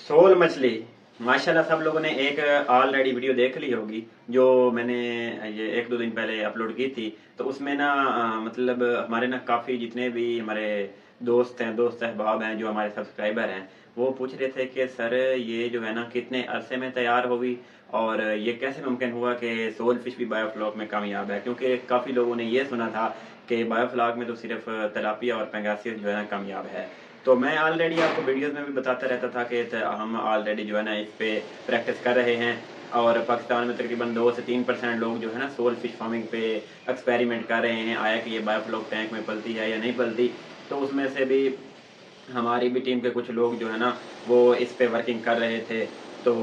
Soul मछली माशाल्लाह सब लोगों ने एक ऑलरेडी वीडियो देख ली होगी जो मैंने ये एक दो दिन पहले अपलोड की थी। तो उसमें ना मतलब हमारे ना काफ़ी जितने भी हमारे दोस्त अहबाब हैं जो हमारे सब्सक्राइबर हैं वो पूछ रहे थे कि सर ये जो है ना कितने अरसे में तैयार होगी और ये कैसे मुमकिन हुआ कि सोल फिश भी बायोफ्लॉक में कामयाब है, क्योंकि काफ़ी लोगों ने ये सुना था कि बायोफ्लॉक में तो सिर्फ तिलापिया और पंगासियस जो है ना कामयाब है। तो मैं ऑलरेडी आपको वीडियोस में भी बताता रहता था कि हम ऑलरेडी जो है ना इस पे प्रैक्टिस कर रहे हैं और पाकिस्तान में तकरीबन 2 से 3% लोग जो है ना सोल फिश फार्मिंग पे एक्सपेरिमेंट कर रहे हैं, आया कि ये बायोफ्लॉक टैंक में पलती है या नहीं पलती। तो उसमें से भी हमारी भी टीम के कुछ लोग जो है ना वो इस पे वर्किंग कर रहे थे। तो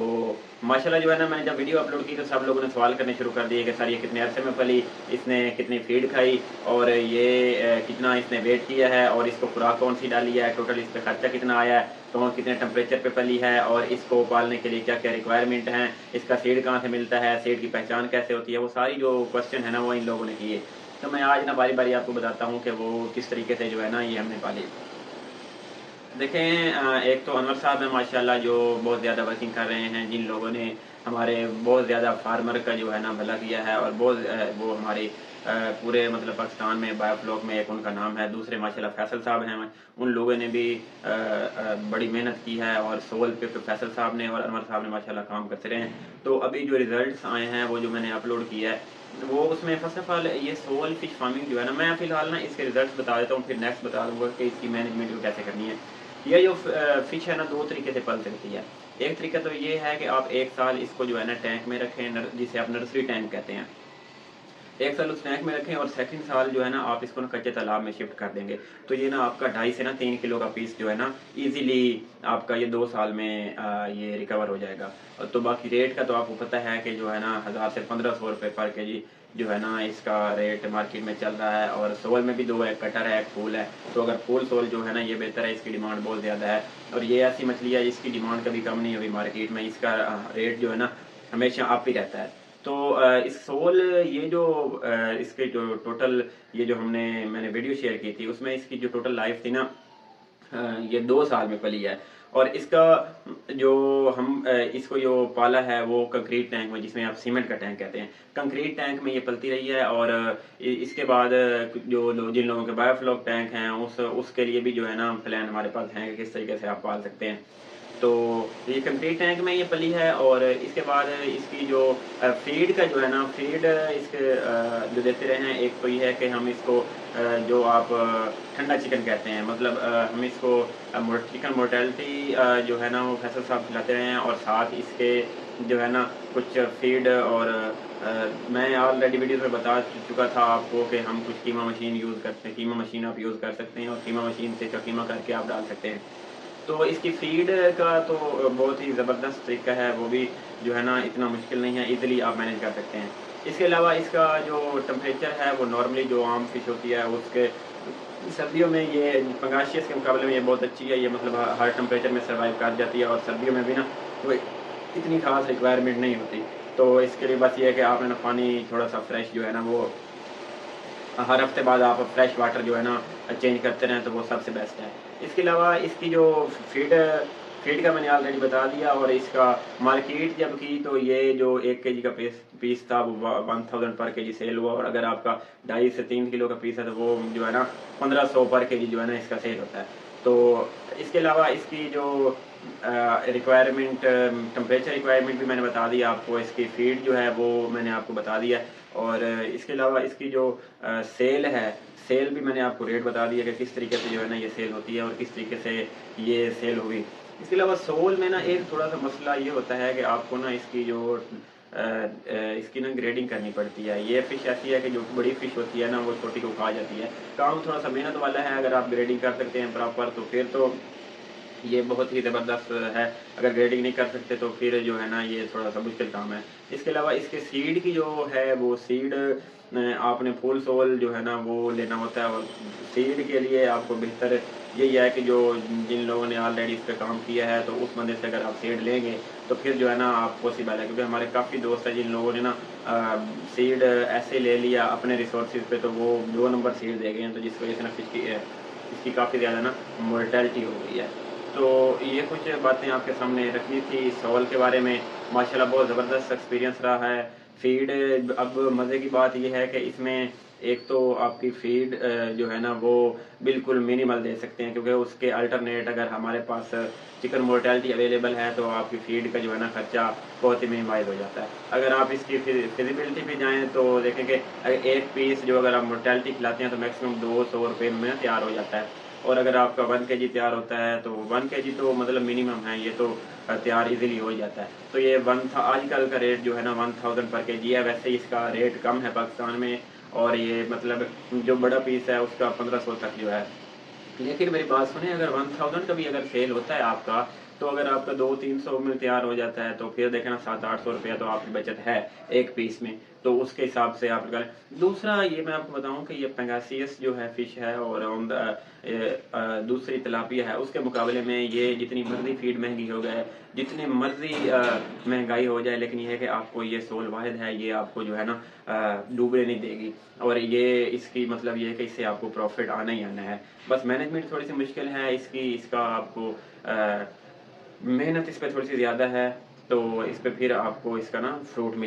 माशाल्लाह जो है ना मैंने जब वीडियो अपलोड की तो सब लोगों ने सवाल करने शुरू कर दिए कि सर ये कितने अरसे में पली, इसने कितनी फीड खाई और ये कितना इसने वेट किया है और इसको खुराक कौन सी डाली है, टोटल इस पर खर्चा कितना आया है, तो कितने टेम्परेचर पे पली है और इसको पालने के लिए क्या क्या रिक्वायरमेंट हैं, इसका सीड कहाँ से मिलता है, सीड की पहचान कैसे होती है, वो सारी जो क्वेश्चन है ना वो इन लोगों ने किए। तो मैं आज ना बारी बारी आपको बताता हूँ कि वो किस तरीके से जो है ना ये हमने पाली। देखें एक तो अनवर साहब हैं माशाल्लाह जो बहुत ज़्यादा वर्किंग कर रहे हैं, जिन लोगों ने हमारे बहुत ज़्यादा फार्मर का जो है ना भला किया है और बहुत वो हमारे पूरे मतलब पाकिस्तान में बायोफ्लॉक में एक उनका नाम है। दूसरे माशाल्लाह फैसल साहब हैं, उन लोगों ने भी बड़ी मेहनत की है और सोल पे फैसल साहब ने और अनवर साहब ने माशाल्लाह काम करते रहे हैं। तो अभी जो रिजल्ट्स आए हैं वो जो मैंने अपलोड किया है वो उसमें फर्स्ट ऑफ ऑल ये सोल फिश फार्मिंग जो है ना मैं फ़िलहाल ना इसके रिजल्ट्स बता देता हूँ, फिर नेक्स्ट बता दूंगा कि इसकी मैनेजमेंट को कैसे करनी है। ये जो फिश है ना दो तरीके से पल सकती है। एक तरीका तो ये है कि आप एक साल इसको जो है ना टैंक में रखें, जिसे आप नर्सरी टैंक कहते हैं। एक साल उस टैंक में रखें और सेकंड साल जो है ना आप इसको ना कच्चे तालाब में शिफ्ट कर देंगे। तो ये ना आपका 2.5 से 3 किलो का पीस जो है ना इजीली आपका ये 2 साल में ये रिकवर हो जाएगा। और तो बाकी रेट का तो आपको पता है कि जो है ना 1000 से 1500 रुपये पर केजी जो है ना इसका रेट मार्केट में चल रहा है। और सोल में भी दो है, कटर है, एक फूल है। तो अगर फूल सोल जो है ना ये बेहतर है, इसकी डिमांड बहुत ज़्यादा है और ये ऐसी मछली है जिसकी डिमांड कभी कम नहीं हुई मार्केट में, इसका रेट जो है ना हमेशा अप ही रहता है। तो इस सोल ये जो इसके जो टोटल ये जो मैंने वीडियो शेयर की थी उसमें इसकी जो टोटल लाइफ थी ना ये 2 साल में पली है। और इसका जो इसको जो पाला है वो कंक्रीट टैंक में, जिसमें आप सीमेंट का टैंक कहते हैं, कंक्रीट टैंक में ये पलती रही है। और इसके बाद जिन लोगों के बायोफ्लॉक टैंक हैं उसके लिए भी जो है ना प्लान हमारे पास हैं कि किस तरीके से आप पाल सकते हैं। तो ये कंक्रीट टैंक में ये पली है। और इसके बाद इसकी जो फीड का जो है ना फीड इसके जो देते रहे हैं, एक तो ये है कि हम इसको जो आप ठंडा चिकन कहते हैं, मतलब हम इसको चिकन मोर्टेलिटी जो है ना वो फैसल साहब खिलाते रहे हैं। और साथ इसके जो है ना कुछ फीड और मैं ऑलरेडी वीडियो में बता चुका था आपको कि हम कुछ कीमा मशीन यूज़ करते हैं, कीमा मशीन आप यूज़ कर सकते हैं और कीमा मशीन से कीमा करके आप डाल सकते हैं। तो इसकी फीड का तो बहुत ही ज़बरदस्त तरीका है, वो भी जो है ना इतना मुश्किल नहीं है, ईज़िली आप मैनेज कर सकते हैं। इसके अलावा इसका जो टेम्परेचर है वो नॉर्मली जो आम फिश होती है उसके सर्दियों में ये पंगाशियस के मुकाबले में ये बहुत अच्छी है। ये मतलब हर टेम्परेचर में सर्वाइव कर जाती है और सर्दियों में भी ना कोई इतनी खास रिक्वायरमेंट नहीं होती। तो इसके लिए बस ये है कि आपने ना पानी थोड़ा सा फ्रेश जो है ना वो हर हफ्ते बाद आप फ्रेश वाटर जो है ना चेंज करते रहें तो वो सबसे बेस्ट है। इसके अलावा इसकी जो फीड फीड का मैंने ऑलरेडी बता दिया। और इसका मार्केट जब की तो ये जो 1 केजी का पीस था वो 1000 पर केजी सेल हुआ। और अगर आपका 2.5 से 3 किलो का पीस है तो वो जो है ना 1500 पर केजी जो है ना इसका सेल होता है। तो इसके अलावा इसकी जो रिक्वायरमेंट टेम्परेचर रिक्वायरमेंट भी मैंने बता दिया आपको, इसकी फीड जो है वो मैंने आपको बता दिया। और इसके अलावा इसकी जो सेल है, सेल भी मैंने आपको रेट बता दिया कि किस तरीके से जो है ना ये सेल होती है और किस तरीके से ये सेल हुई। इसके अलावा सोल में ना एक थोड़ा सा मसला ये होता है कि आपको ना इसकी जो इसकी ना ग्रेडिंग करनी पड़ती है। ये फ़िश ऐसी है कि जो बड़ी फ़िश होती है ना वो छोटी को खा जाती है। काम थोड़ा सा मेहनत वाला है, अगर आप ग्रेडिंग कर सकते हैं प्रॉपर तो फिर तो ये बहुत ही ज़बरदस्त है। अगर ग्रेडिंग नहीं कर सकते तो फिर जो है ना ये थोड़ा सा मुश्किल काम है। इसके अलावा इसके सीड की जो है वो सीड आपने फुल सोल जो है ना वो लेना होता है। और सीड के लिए आपको बेहतर यही है कि जो जिन लोगों ने ऑलरेडी इस पे काम किया है तो उस बंदे से अगर आप सीड लेंगे तो फिर जो है ना आप पॉसिबल है। क्योंकि हमारे काफ़ी दोस्त हैं जिन लोगों ने ना सीड ऐसे ले लिया अपने रिसोर्सेज पे तो वो 2 नंबर सीड दे गए हैं, तो जिस वजह से ना फिश की इसकी काफ़ी ज़्यादा ना मोर्टेलिटी हो गई है। तो ये कुछ बातें आपके सामने रखनी थी सोल के बारे में। माशाल्लाह बहुत ज़बरदस्त एक्सपीरियंस रहा है। फ़ीड अब मज़े की बात ये है कि इसमें एक तो आपकी फ़ीड जो है ना वो बिल्कुल मिनिमल दे सकते हैं, क्योंकि उसके अल्टरनेट अगर हमारे पास चिकन मोर्टेलिटी अवेलेबल है तो आपकी फ़ीड का जो है ना खर्चा बहुत ही मिनिमाइज़ हो जाता है। अगर आप इसकी फिज़िबिलिटी पे जाएँ तो देखें कि एक पीस जो अगर आप मोर्टेलिटी खिलाते हैं तो मैक्सिमम ₹200 में तैयार हो जाता है। और अगर आपका 1 केजी तैयार होता है तो 1 केजी तो मतलब मिनिमम है, ये तो तैयार इज़िली हो ही जाता है। तो ये वन था आजकल का रेट जो है ना 1000 पर केजी है, वैसे ही इसका रेट कम है पाकिस्तान में। और ये मतलब जो बड़ा पीस है उसका 1500 तक जो है। लेकिन मेरी बात सुनिए, अगर 1000 का भी अगर सेल होता है आपका, तो अगर आपका 200-300 में तैयार हो जाता है तो फिर देखें ना 700-800 रुपया तो आपकी बचत है एक पीस में। तो उसके हिसाब से आप निकालें। दूसरा ये मैं आपको बताऊँ कि ये पैंगासियस जो है फ़िश है और दूसरी तिलापिया है, उसके मुकाबले में ये जितनी मर्ज़ी फ़ीड महँगी हो जाए, जितनी मर्ज़ी महँगाई हो जाए, लेकिन ये है कि आपको ये सोल वाहिद है, ये आपको जो है ना डूबने नहीं देगी। और ये इसकी मतलब ये है कि इससे आपको प्रॉफ़िट आना ही आना है। बस मैनेजमेंट थोड़ी-सी मुश्किल है इसकी, इसका आपको मेहनत इस पे थोड़ी-सी ज़्यादा है, तो इस पे फिर आपको इसका ना फ्रूट मिल